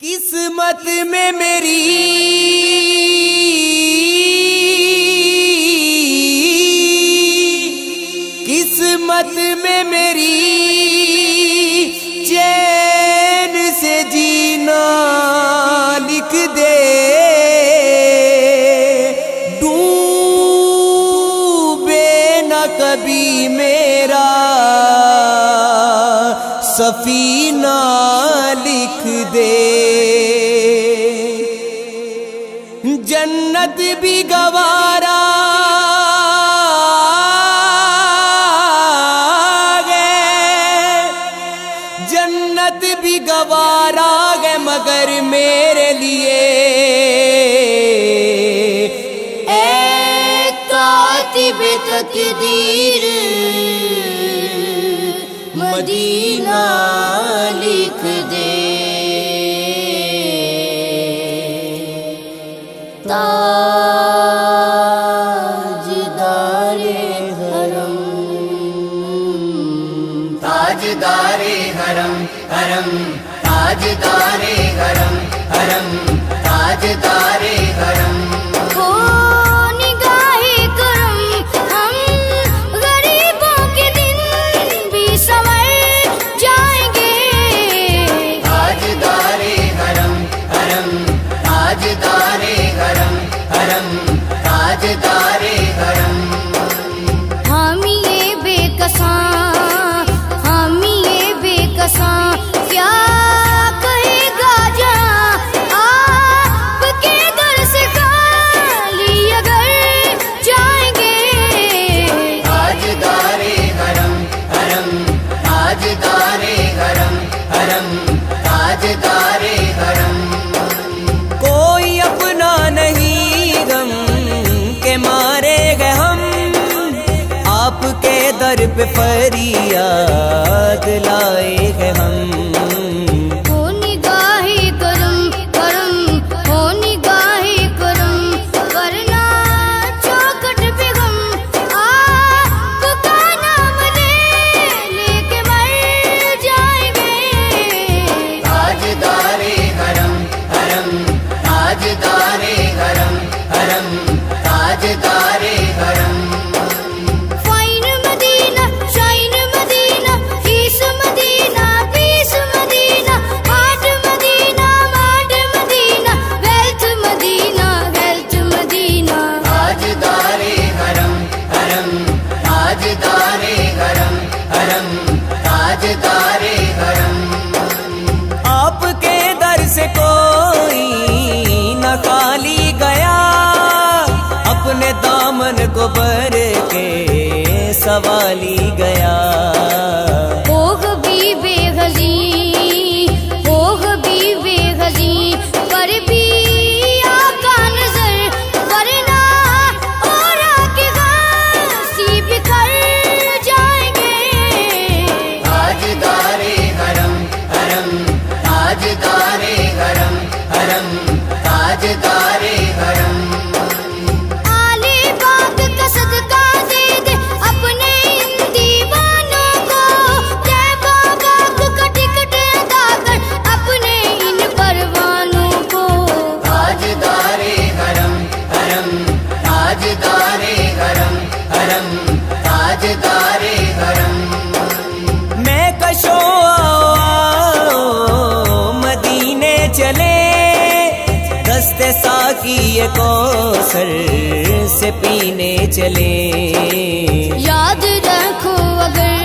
किस्मत में मेरी किस्मत में मेरी चैन से जीना लिख दे। डूबे न कभी मेरा सफीना लिख दे। जन्नत भी गवारा जन्नत भी गवारा है मगर मेरे लिए ऐ कातिब तकदीर मदीना लिख दे। ताजदारे हरम ताजदारे हरम हरम ताजदारे हरम हरम ताजदारे हरम। हो निगाहे करम हम गरीबों के दिन भी संवर जाएंगे। ताजदारे हरम हरम ताजदारे हरम हरम ताजदारे हरम। हामी ये बेकसां क्या कहेगा जहां आपके दर से खाली अगर जाएंगे। ताजदारे हरम हरम ताजदारे हरम हरम ताजदारे हरम। कोई अपना नहीं गम के मारे गए हम आपके दर पे फरियाद लाए गए हम। हो निगाहे करम करम हो निगाहे करम वरना चौखट पे हम आपका नाम लेके मर जाएंगे। ताजदारे हरम हरम ताजदारे हरम हरम ताजदारे हरम। फाइन मदीना शाइन मदीना फीस मदीना पीस मदीना हाट मदीना माट Medina wealth Medina wealth Medina. ताजदारे हरम हरम ताजदारे हरम हरम ताजदारे हरम। आपके दर से कोई न खाली गया अपने दामन को भर के सवाली गया। ओह भी बेगली पर भी आका नजर वरना और आके गासी बिखर जाएंगे। ताजदारे हरम हरम ताजदारे हरम हरम ताजदारे हरम। आले बाग का सदका दे दे अपने इन दीवानों को। जय बाबा को टिकट अदा कर अपने इन परवानों को। ताजदारे हरम हरम ताजदारे हरम हरम ताजदारे हरम। मैं कशो मदीने चले दस्ते साकी ये कौसर से पीने चले। याद रखो अगर